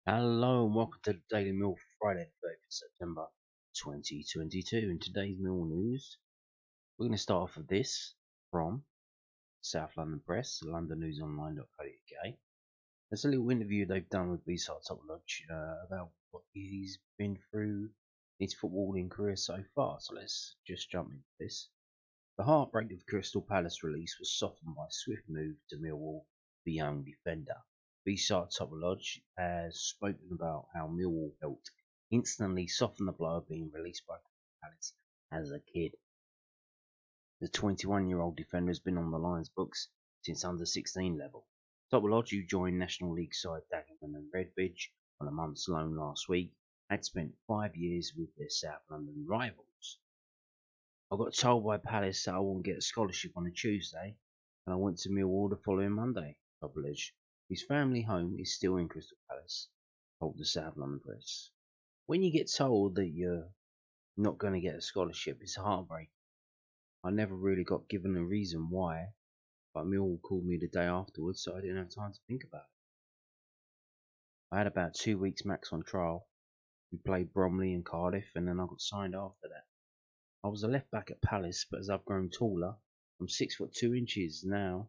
Hello and welcome to the Daily Mill for Friday, the 30th of September 2022. In today's Mill news, we're going to start off with this from South London Press, londonnewsonline.co.uk. There's a little interview they've done with Besart Topalloj about what he's been through in his footballing career so far. So let's just jump into this. The heartbreak of Crystal Palace release was softened by a swift move to Millwall, the young defender. Besart Topalloj has spoken about how Millwall helped instantly soften the blow of being released by Palace as a kid. The 21-year-old defender has been on the Lions books since under 16 level. Topaloj, who joined National League side Dagenham and Redbridge on a month's loan last week, had spent 5 years with their South London rivals. I got told by Palace that I wouldn't get a scholarship on a Tuesday, and I went to Millwall the following Monday, Topaloj, whose family home is still in Crystal Palace, told the South London Press. When you get told that you're not going to get a scholarship, it's heartbreaking. I never really got given a reason why, but Millwall called me the day afterwards, so I didn't have time to think about it. I had about 2 weeks max on trial. We played Bromley and Cardiff, and then I got signed after that. I was a left back at Palace, but as I've grown taller, I'm 6'2" now.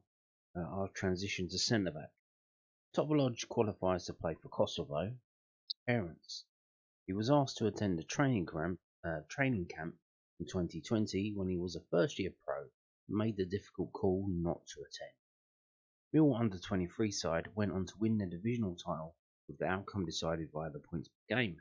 I've transitioned to centre back. Topaloj qualifies to play for Kosovo. Parents. He was asked to attend a training camp in 2020 when he was a first-year pro, and made the difficult call not to attend. Millwall under-23 side went on to win the divisional title, with the outcome decided via the points per game.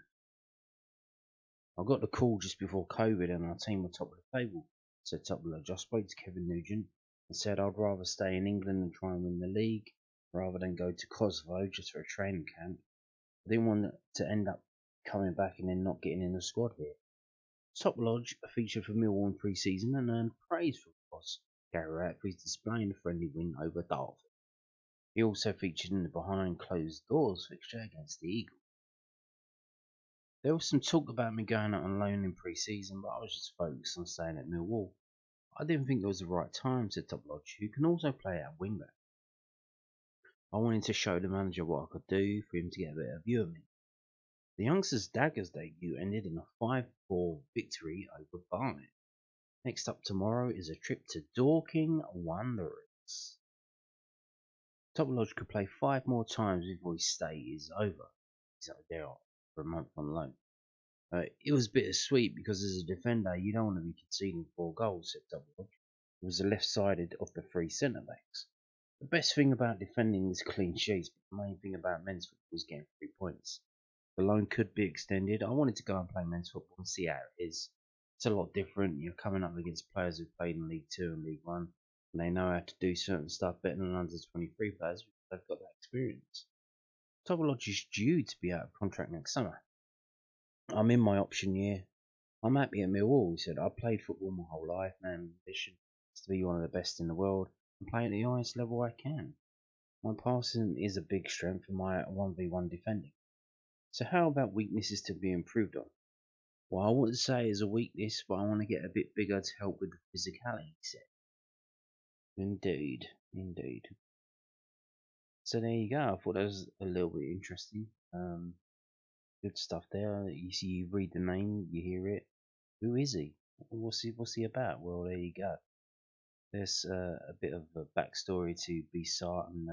I got the call just before COVID and our team were top of the table, said Topaloj. I spoke to Kevin Nugent and said I'd rather stay in England and try and win the league rather than go to Kosovo just for a training camp. I didn't want to end up coming back and then not getting in the squad here. Topaloj featured for Millwall in pre-season and earned praise from boss Gary Rowett for his display in a friendly win over Dartford. He also featured in the behind closed doors fixture against the Eagles. There was some talk about me going out on loan in pre-season, but I was just focused on staying at Millwall. I didn't think it was the right time, said Topaloj, who can also play at wingback. I wanted to show the manager what I could do for him to get a better view of me. The youngster's Daggers debut ended in a 5-4 victory over Barnet. Next up tomorrow is a trip to Dorking Wanderers. Topaloj could play 5 more times before his stay is over. He's up there for a month on loan. It was bittersweet because as a defender you don't want to be conceding 4 goals, said Topaloj. It was the left-sided of the 3 centre-backs. The best thing about defending is clean sheets, but the main thing about men's football is getting 3 points. The loan could be extended. I wanted to go and play men's football and see how it is. It's a lot different. You're coming up against players who've played in League 2 and League 1, and they know how to do certain stuff better than under 23 players because they've got that experience. Topaloj is due to be out of contract next summer. I'm in my option year. I'm happy at Millwall, he said. I've played football my whole life. My ambition is to be one of the best in the world and play at the highest level I can. My passing is a big strength for my 1v1 defending. So how about weaknesses to be improved on? Well, I wouldn't say it's a weakness, but I want to get a bit bigger to help with the physicality, he said. Indeed. So there you go. I thought that was a little bit interesting. Good stuff there. You see, you read the name, you hear it. Who is he? What's he about? Well, there you go. There's a bit of a backstory to Besart and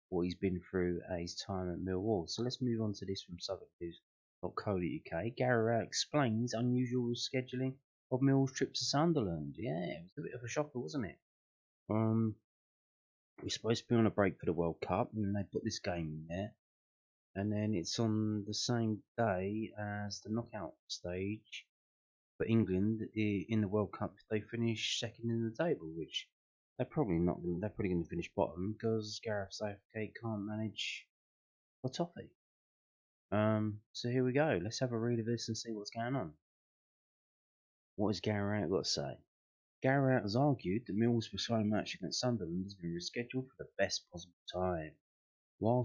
what he's been through at his time at Millwall. So let's move on to this from southernnews.co.uk. Gary Rowett explains unusual scheduling of Millwall's trip to Sunderland. Yeah, it was a bit of a shocker, wasn't it? We're supposed to be on a break for the World Cup, and they put this game in there, and then it's on the same day as the knockout stage for England in the World Cup if they finish second in the table, which they're probably not. They're probably going to finish bottom because Gareth Southgate can't manage a toffee. So here we go. Let's have a read of this and see what's going on. What has Gary Rowett got to say? Gary Rowett has argued that Millwall's postponed match against Sunderland has been rescheduled for the best possible time. While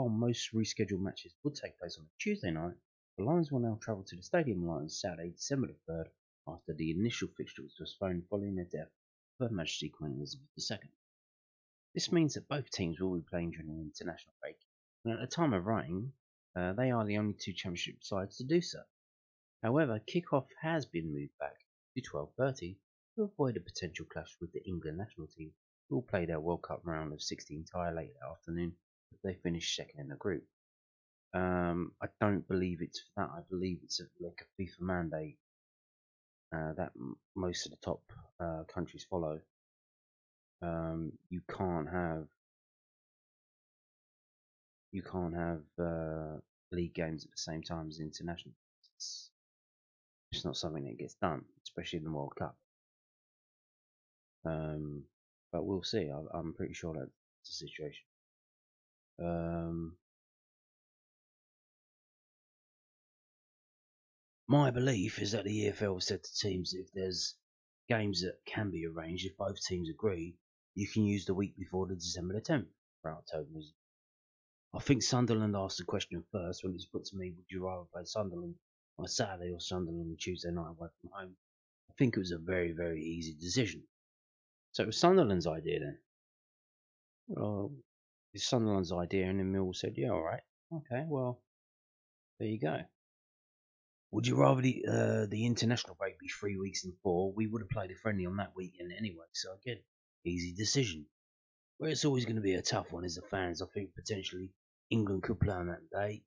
most rescheduled matches would take place on a Tuesday night, the Lions will now travel to the Stadium Lions Saturday, December the 3rd, after the initial fixture was postponed following the death of Her Majesty Queen Elizabeth II. This means that both teams will be playing during the international break, And at the time of writing, they are the only two championship sides to do so. However, kick-off has been moved back to 12:30 to avoid a potential clash with the England national team, who will play their World Cup round of 16 tie late afternoon if they finish second in the group. I don't believe it's for that. I believe it's like a FIFA mandate that most of the top countries follow. You can't have league games at the same time as international. It's not something that gets done, especially in the World Cup. But we'll see. I'm pretty sure that's the situation. My belief is that the EFL said to teams that if there's games that can be arranged, if both teams agree, you can use the week before the December the 10th for October. I think Sunderland asked the question first when it was put to me, would you rather play Sunderland on a Saturday or Sunderland on Tuesday night away from home? I think it was a very, very easy decision. So it was Sunderland's idea then. Well, it's Sunderland's idea, and then Millwall said, yeah, all right. Okay, well, there you go. Would you rather the international break be 3 weeks than 4? We would have played a friendly on that weekend anyway, so again, easy decision. Where it's always going to be a tough one is the fans. I think potentially England could play on that day,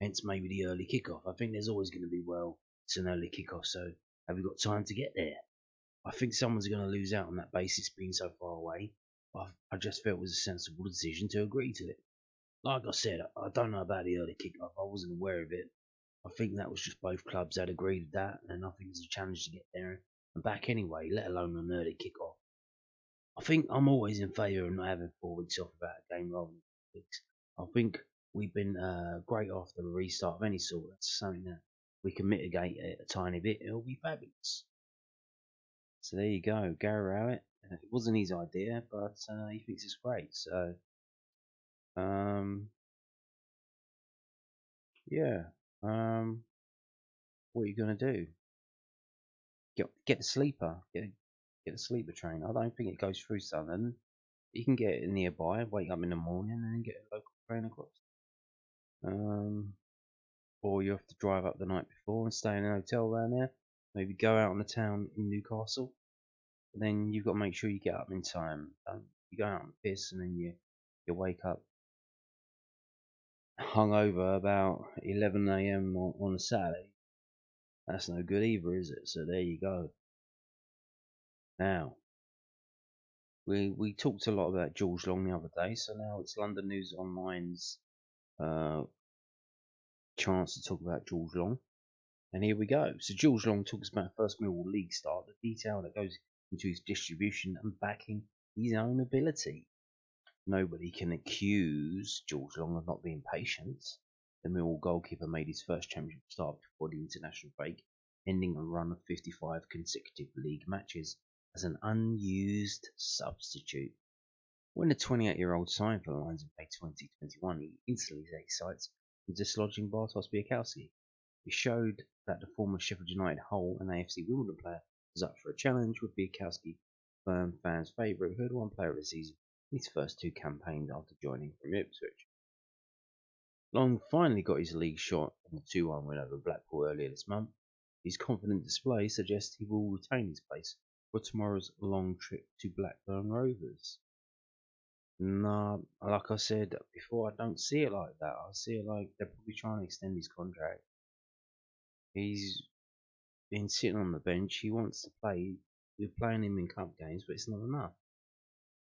hence maybe the early kickoff. I think there's always going to be, well, it's an early kickoff, so have we got time to get there? I think someone's going to lose out on that basis being so far away. I just felt it was a sensible decision to agree to it. Like I said, I don't know about the early kickoff. I wasn't aware of it. I think that was just both clubs had agreed with that, and I think it's a challenge to get there and back anyway, let alone an early kickoff. I think I'm always in favour of not having 4 weeks off about a game rather than 4 weeks. I think we've been great after the restart of any sort. That's something that we can mitigate it a tiny bit. It'll be fabulous. So there you go, Gary Rowett. It wasn't his idea, but he thinks it's great. So, yeah. What are you gonna do? Get the sleeper. Get the sleeper train. I don't think it goes through Sunderland. You can get it nearby. Wake up in the morning and then get a local train across. Or you have to drive up the night before and stay in a hotel around there. Maybe go out on the town in Newcastle. But then you've got to make sure you get up in time. You go out on the piss and then you wake up hungover about 11 a.m. on a Saturday. That's no good either, is it? So there you go. Now, we talked a lot about George Long the other day, so now it's London News Online's chance to talk about George Long. And here we go. So George Long talks about first Millwall League start, the detail that goes into his distribution and backing his own ability. Nobody can accuse George Long of not being patient. The Millwall goalkeeper made his first championship start before the international break, ending a run of 55 consecutive league matches as an unused substitute. When the 28-year-old signed for the Lions in May 2021, he instantly set his sights on dislodging Bartosz Białkowski. It showed that the former Sheffield United Hull and AFC Wimbledon player was up for a challenge with Białkowski, firm fans' favourite, who had won Player of the Season in his first 2 campaigns after joining from Ipswich. Long finally got his league shot in the 2-1 win over Blackpool earlier this month. His confident display suggests he will retain his place for tomorrow's long trip to Blackburn Rovers. No, like I said before, I don't see it like that. I see it like they're probably trying to extend his contract. He's been sitting on the bench. He wants to play. We're playing him in cup games, but it's not enough.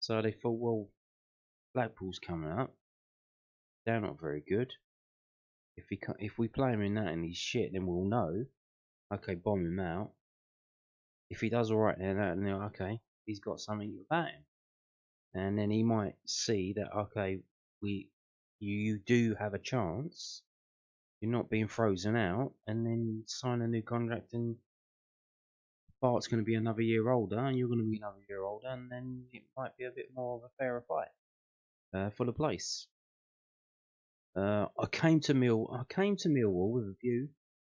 So they thought, well, Blackpool's coming up. They're not very good. If we play him in that and he's shit, then we'll know. Okay, bomb him out. If he does all right, then okay, he's got something about him, and then he might see that okay, you do have a chance. You're not being frozen out, and then sign a new contract, and Bart's going to be another year older, and you're going to be another year older, and then it might be a bit more of a fairer fight for the place. I came to Millwall with a view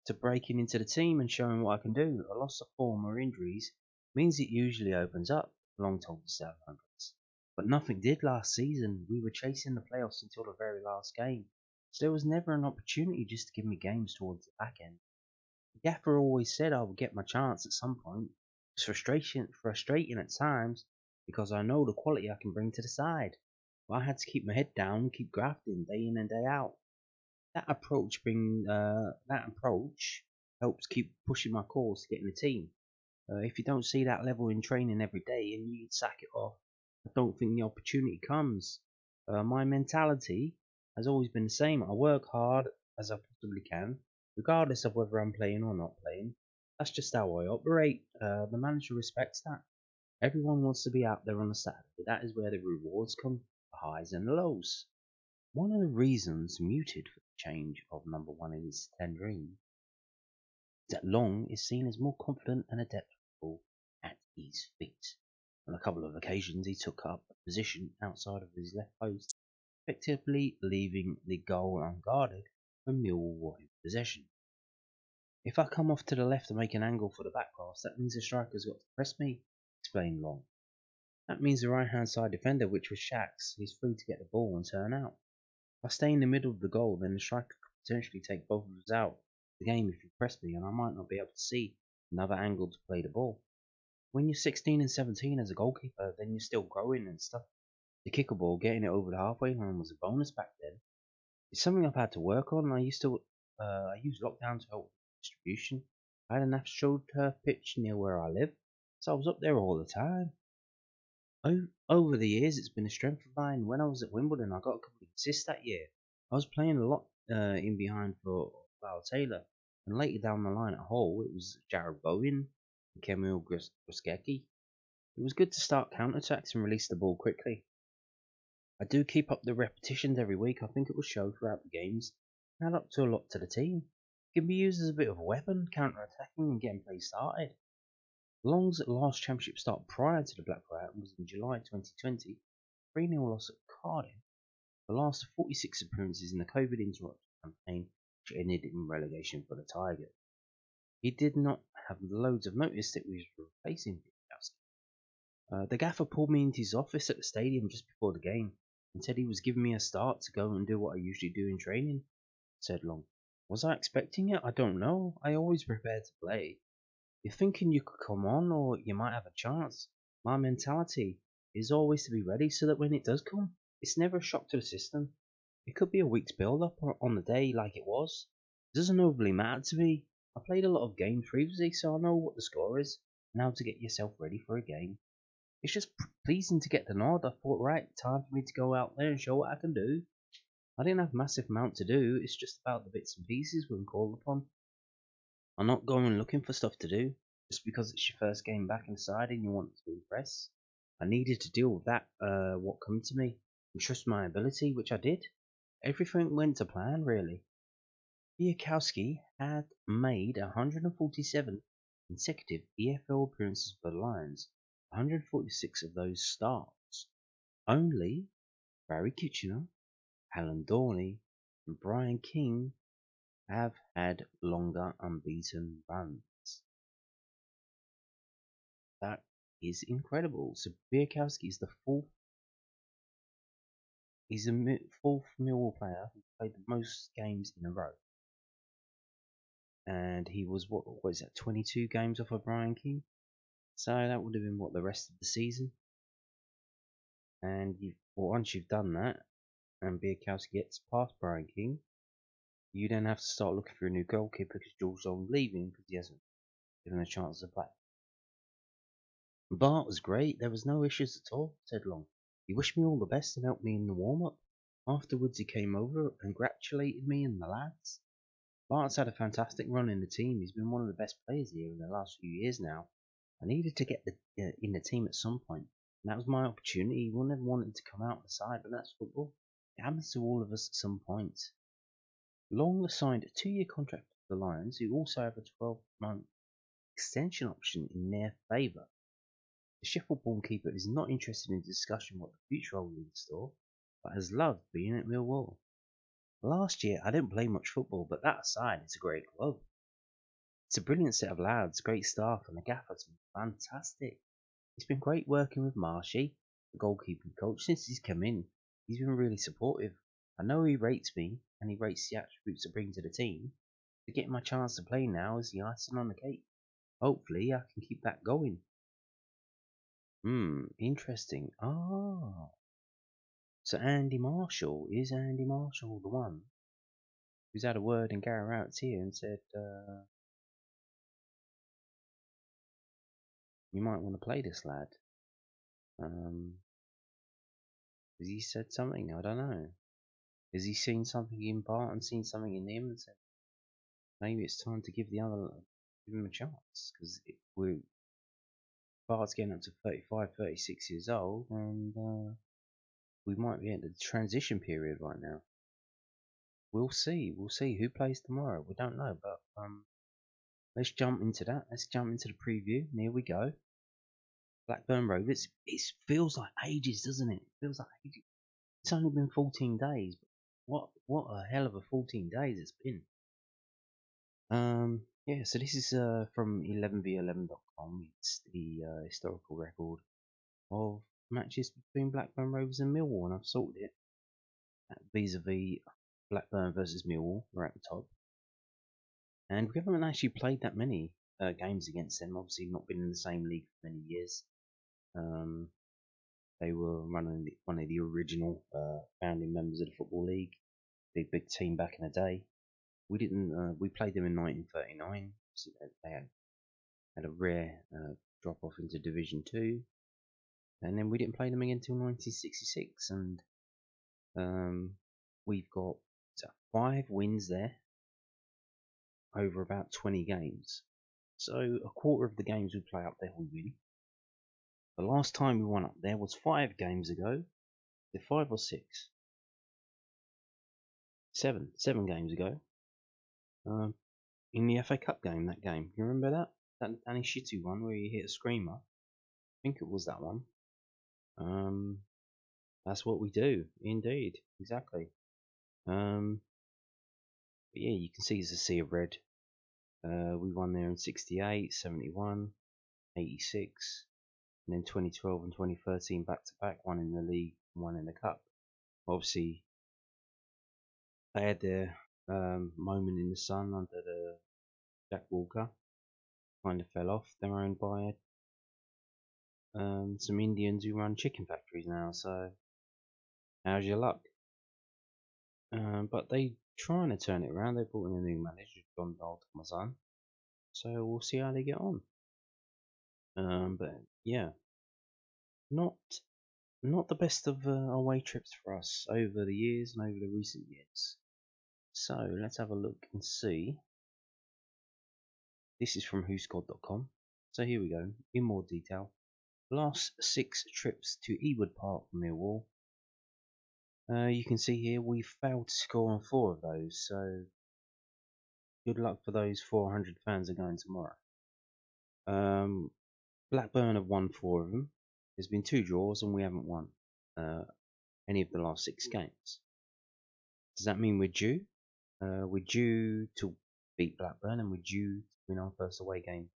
to breaking into the team and showing what I can do. A loss of form or injuries means it usually opens up, Long told the Southamptons. But nothing did last season. We were chasing the playoffs until the very last game. so there was never an opportunity just to give me games towards the back end. The gaffer always said I would get my chance at some point. It's frustrating at times because I know the quality I can bring to the side. But I had to keep my head down and keep grafting day in and day out. That approach helps keep pushing my cause to get in the team. If you don't see that level in training every day and you sack it off, I don't think the opportunity comes. My mentality has always been the same. I work hard as I possibly can, regardless of whether I'm playing or not playing. That's just how I operate. The manager respects that. Everyone wants to be out there on a Saturday. That is where the rewards come, the highs and the lows. One of the reasons muted for the change of number one in his 10 dream is that Long is seen as more confident and adaptable at his feet. On a couple of occasions he took up a position outside of his left post, effectively leaving the goal unguarded when Millwall were in possession. If I come off to the left and make an angle for the back pass, that means the striker's got to press me, explained Long. That means the right hand side defender, which was Shax's, is free to get the ball and turn out. If I stay in the middle of the goal, then the striker could potentially take both of us out of the game if you press me, and I might not be able to see another angle to play the ball. When you're 16 and 17 as a goalkeeper, then you're still growing and stuff. To kick a ball, getting it over the halfway line was a bonus back then. It's something I've had to work on. I used lockdown to help with distribution. I had a natural turf pitch near where I live, so I was up there all the time. Over the years, it's been a strength of mine. When I was at Wimbledon, I got a couple of assists that year. I was playing a lot in behind for Val Taylor, and later down the line at Hull, it was Jared Bowen and Kamil Gruskecki. It was good to start counter-attacks and release the ball quickly. I do keep up the repetitions every week. I think it will show throughout the games. Add up to a lot to the team. It can be used as a bit of a weapon, counter-attacking and getting play started. Long's last championship start prior to the Black Rat was in July 2020, 3-0 loss at Cardiff, the last of 46 appearances in the COVID interruption campaign, which ended in relegation for the Tigers. He did not have loads of notice that we were replacing Pitkowski. The gaffer pulled me into his office at the stadium just before the game and said he was giving me a start to go and do what I usually do in training, said Long. Was I expecting it? I don't know. I always prepared to play. You're thinking you could come on or you might have a chance. My mentality is always to be ready so that when it does come, it's never a shock to the system. It could be a week's build-up on the day like it was. It doesn't overly matter to me. I played a lot of games previously, so I know what the score is and how to get yourself ready for a game. It's just pleasing to get the nod. I thought, right, time for me to go out there and show what I can do. I didn't have a massive amount to do. It's just about the bits and pieces when called upon. I'm not going looking for stuff to do just because it's your first game back inside and you want to impress. I needed to deal with that, what come to me, and trust my ability, which I did. Everything went to plan, really. Pitkowski had made 147 consecutive EFL appearances for the Lions, 146 of those starts. Only Barry Kitchener, Alan Dorney, and Brian King have had longer unbeaten runs. That is incredible. So Pitkowski is the fourth. He's the fourth Millwall player who played the most games in a row, and he was what is that? 22 games off of Brian King. So that would have been what the rest of the season. And once you've done that, and Pitkowski gets past Brian King, you then have to start looking for a new goalkeeper because George Long's leaving because he hasn't given a chance to play. Bart was great. There was no issues at all, said Long. He wished me all the best and helped me in the warm-up. Afterwards he came over and congratulated me and the lads. Bart's had a fantastic run in the team. He's been one of the best players here in the last few years now. I needed to get in the team at some point, and that was my opportunity. He wouldn't have wanted to come out the side, but that's football. It happens to all of us at some point. Long signed a 2-year contract with the Lions, who also have a 12-month extension option in their favour. The Sheffield-born keeper is not interested in discussion what the future holds in store, but has loved being at Millwall. Last year I didn't play much football, but that aside, it's a great club. It's a brilliant set of lads, great staff, and the gaffer's been fantastic. It's been great working with Marshy, the goalkeeping coach, since he's come in. He's been really supportive. I know he rates me, and he rates the attributes I bring to the team. To get my chance to play now is the icing on the cake. Hopefully, I can keep that going. Interesting. Ah, so Andy Marshall, is Andy Marshall the one who's had a word in Gary Rowett's ear and said, you might want to play this lad? Has he said something? I don't know. Has he seen something in Bart and seen something in him and said, maybe it's time to give him a chance? Because Bart's getting up to 35, 36 years old, and we might be in the transition period right now. We'll see. We'll see who plays tomorrow. We don't know, but let's jump into that. Let's jump into the preview. And here we go. Blackburn Rovers. It feels like ages, doesn't it? It feels like ages. It's only been 14 days. But what a hell of a 14 days it's been. Yeah, so this is from 11v11.com. It's the historical record of matches between Blackburn Rovers and Millwall, and I've sorted it vis-a-vis Blackburn versus Millwall. We're at the top, and we haven't actually played that many games against them. Obviously, not been in the same league for many years. They were running one of the original founding members of the Football League, big team back in the day. We didn't. We played them in 1939. So they had a rare drop off into Division 2, and then we didn't play them again until 1966. And we've got 5 wins there over about 20 games. So a quarter of the games we play up there we win. The last time we won up there was 5 games ago. The 5 or 6? 7 games ago. In the FA Cup game, that game. You remember that? That Danny Shitty one where he hit a screamer? I think it was that one. That's what we do, indeed. Exactly. But yeah, you can see it's a sea of red. We won there in 68, 71, 86, and then 2012 and 2013 back to back, one in the league, one in the cup. Obviously, they had their moment in the sun under the Jack Walker. Kind of fell off. They're owned by some Indians who run chicken factories now. So, how's your luck? But they trying to turn it around. They brought in a new manager, John Thomas, so we'll see how they get on. But yeah, not the best of away trips for us over the years and over the recent years. So let's have a look and see. This is from whoscored.com. So here we go, in more detail. Last 6 trips to Ewood Park from Millwall. You can see here we failed to score on 4 of those, so good luck for those 400 fans are going tomorrow. Blackburn have won 4 of them. There's been 2 draws and we haven't won any of the last 6 games. Does that mean we're due? We're due to beat Blackburn, and we're due to win our first away game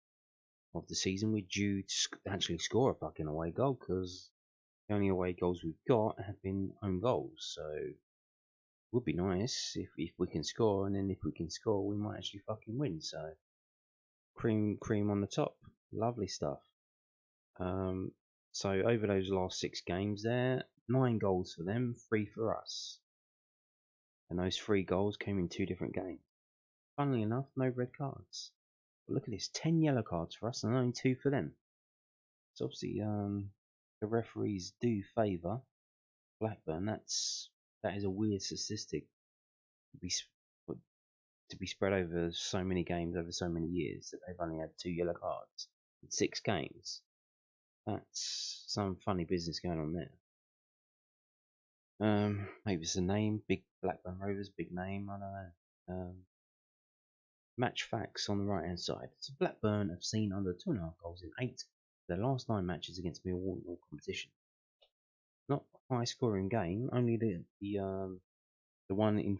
of the season. We're due to actually score a fucking away goal, because the only away goals we've got have been own goals. So it would be nice if we can score, and then if we can score, we might actually fucking win. So cream on the top, lovely stuff. So over those last 6 games there, 9 goals for them, 3 for us. And those 3 goals came in 2 different games. Funnily enough, no red cards. But look at this, 10 yellow cards for us and only 2 for them. So obviously the referees do favour Blackburn. That is a weird statistic to be spread over so many games over so many years, that they've only had 2 yellow cards in 6 games. That's some funny business going on there. Maybe it's a name, big Blackburn Rovers, big name, I don't know. Match facts on the right hand side. So Blackburn have seen under 2.5 goals in 8 of their last 9 matches against Millwall in all competition. Not a high scoring game, only the one in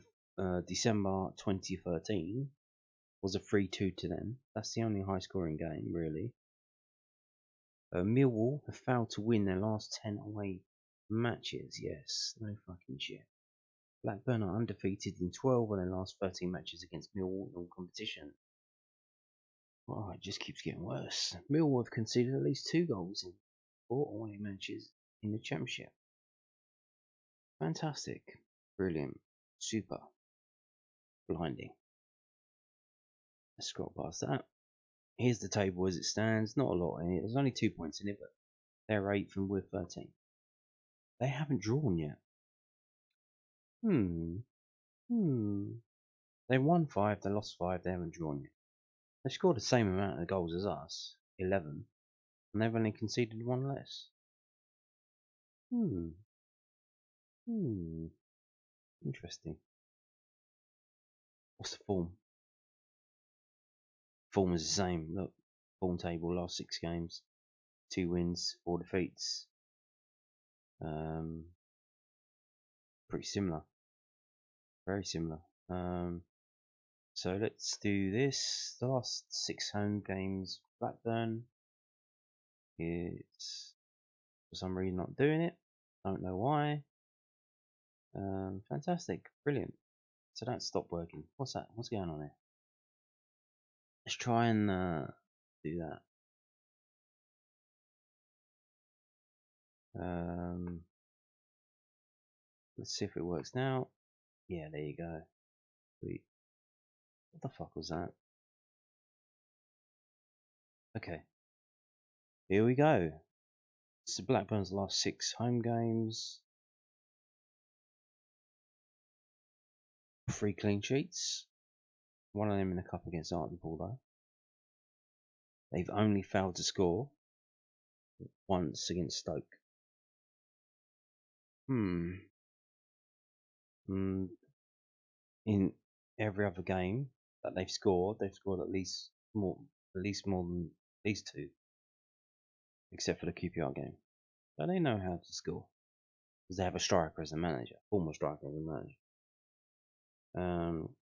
December 2013 was a 3-2 to them. That's the only high scoring game, really. Millwall have failed to win their last 10 away matches. Yes, no fucking shit. Blackburn are undefeated in 12 of their last 13 matches against Millwall in all competition. Oh, it just keeps getting worse. Millwall have conceded at least 2 goals in 4 away matches in the Championship. Fantastic. Brilliant. Super. Blinding. Let's scroll past that. Here's the table as it stands. Not a lot in it. There's only 2 points in it, but they're 8th and we're 13th. They haven't drawn yet. They won 5, they lost 5, they haven't drawn yet. They've scored the same amount of goals as us, 11, and they've only conceded 1 less. Interesting. What's the form? Form is the same. Look, form table, last 6 games, 2 wins, 4 defeats. Pretty similar. Very similar. So let's do this. The last 6 home games, Blackburn. It's for some reason not doing it. Don't know why. Fantastic, brilliant. So that stopped working. What's that? What's going on here? Let's try and do that. Let's see if it works now. Yeah, there you go. Sweet. What the fuck was that? Okay. Here we go. So Blackburn's last 6 home games. 3 clean sheets. 1 of them in the cup against Hartlepool though. They've only failed to score once against Stoke. In every other game that they've scored at least more than these 2, except for the QPR game. So they know how to score because they have a striker as a manager, former striker as a manager.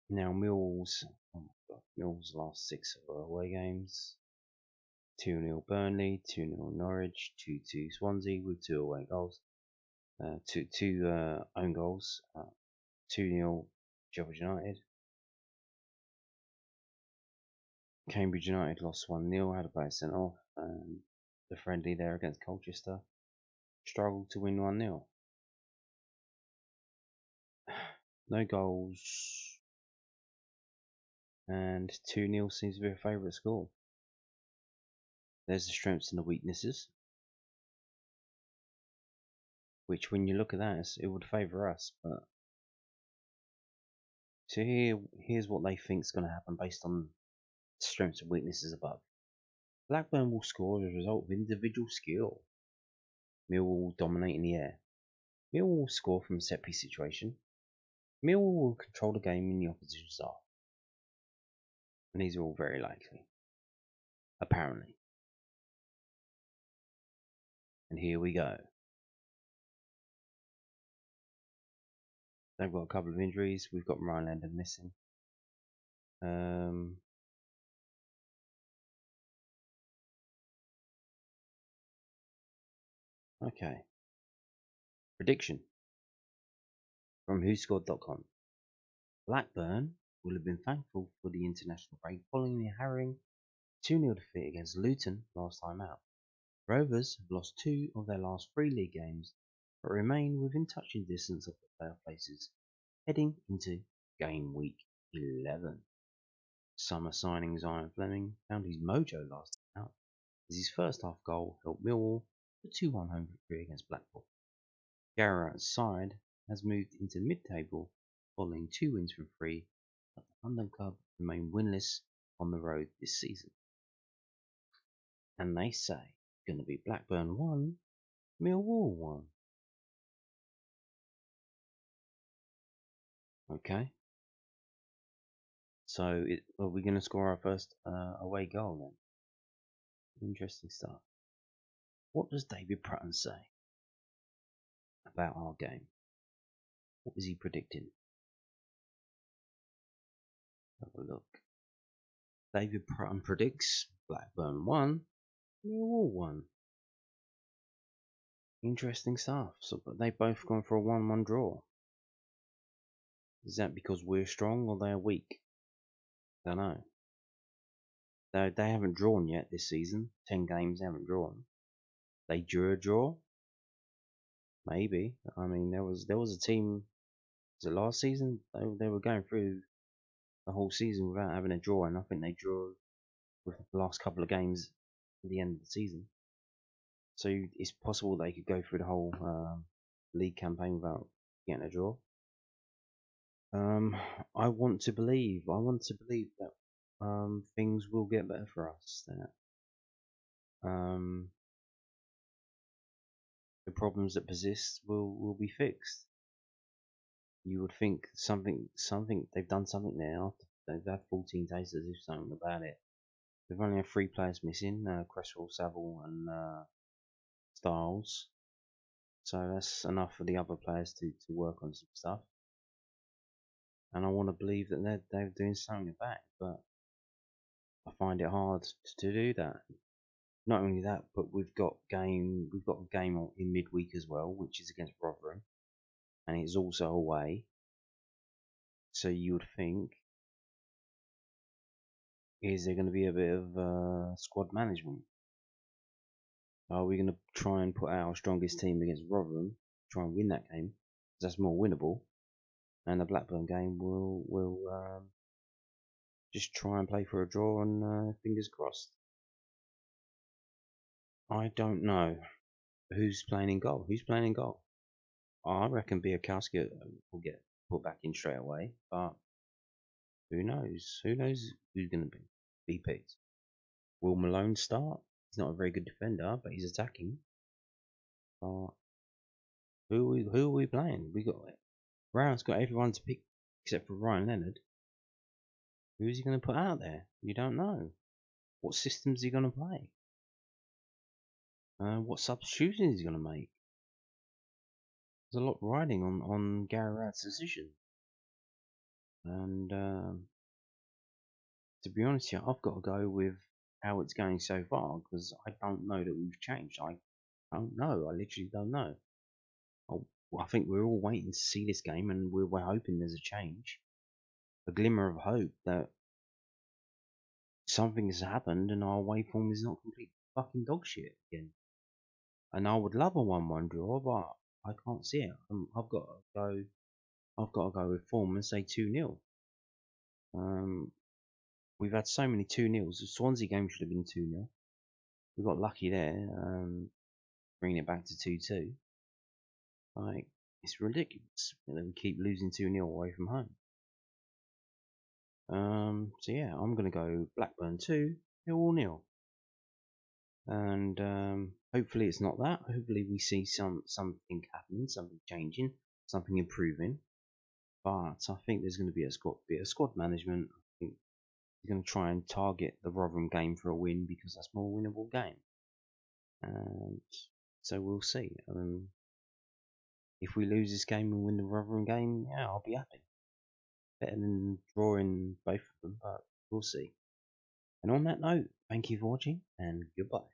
Now Millwall's last 6 away games: 2-0 Burnley, 2-0 Norwich, 2-2 Swansea with 2 away goals, 2 own goals, 2-0 Sheffield United. Cambridge United lost 1-0, had a player sent off, and the friendly there against Colchester struggled to win 1-0. No goals, and 2-0 seems to be a favourite score. There's the strengths and the weaknesses, which when you look at that, it would favour us. But so here's what they think is going to happen based on strengths and weaknesses above. Blackburn will score as a result of individual skill. Millwall will dominate in the air. Millwall will score from a set piece situation. Millwall will control the game in the opposition half. And these are all very likely. Apparently. And here we go. They've got a couple of injuries. We've got Rhinelander missing. Okay. Prediction from whoscored.com. Blackburn will have been thankful for the international break following the harrowing 2-0 defeat against Luton last time out. Rovers have lost 2 of their last 3 league games, but remain within touching distance of the playoff places, heading into game week 11. Summer signing Zion Fleming found his mojo last time out, as his first half goal helped Millwall to 2-1 home victory against Blackpool. Garrett's side has moved into mid-table following 2 wins from 3, but the London club remain winless on the road this season. And they say it's going to be Blackburn 1, Millwall 1. Okay. So are we going to score our first away goal then? Interesting stuff. What does David Prutton say about our game? What is he predicting? Have a look. David Prutton predicts Blackburn 1, Millwall 1. Interesting stuff. So, but they've both gone for a 1-1 draw. Is that because we're strong or they're weak? Don't know. They haven't drawn yet this season. 10 games, they haven't drawn. They drew a draw. Maybe. I mean, there was a team. Was it last season? They were going through the whole season without having a draw, and I think they drew with the last couple of games at the end of the season. So it's possible they could go through the whole league campaign without getting a draw. I want to believe that things will get better for us. That the problems that persist will be fixed. You would think something they've done something now. They've had 14 days to do something about it. They've only had 3 players missing: Cresswell, Saville, and Styles. So that's enough for the other players to work on some stuff. And I want to believe that they're doing something about it, but I find it hard to do that. Not only that, but we've got a game in midweek as well, which is against Rotherham, and it's also away. So you would think, is there going to be a bit of squad management? Are we going to try and put our strongest team against Rotherham, try and win that game? Because that's more winnable. And the Blackburn game will just try and play for a draw and fingers crossed. I don't know who's playing in goal. Who's playing in goal? I reckon Biakowski will get put back in straight away, but who knows? Who knows who's going to be picked? Will Malone start? He's not a very good defender, but he's attacking. But who are we playing? Brown's got everyone to pick except for Ryan Leonard. Who is he going to put out there? You don't know. What systems is he going to play? What substitutions is he going to make? There's a lot riding on Gary Rowett's decision. And to be honest here, I've got to go with how it's going so far because I don't know that we've changed. I don't know. I literally don't know. I think we're all waiting to see this game, and we're hoping there's a change, a glimmer of hope that something has happened and our away form is not complete fucking dog shit again. And I would love a 1-1 draw, but I can't see it. I've got to go with form and say 2-0. We've had so many 2-0s. The Swansea game should have been 2-0. We got lucky there, bringing it back to 2-2. Like, it's ridiculous that we keep losing 2-0 away from home. So yeah, I'm gonna go Blackburn 2, Millwall 0. And hopefully it's not that. Hopefully we see something happening, something changing, something improving. But I think there's going to be a bit of squad management. I think he's going to try and target the Rotherham game for a win because that's a more winnable game. And so we'll see. If we lose this game and win the Rotherham game, yeah, I'll be happy. Better than drawing both of them, but we'll see. And on that note, thank you for watching and goodbye.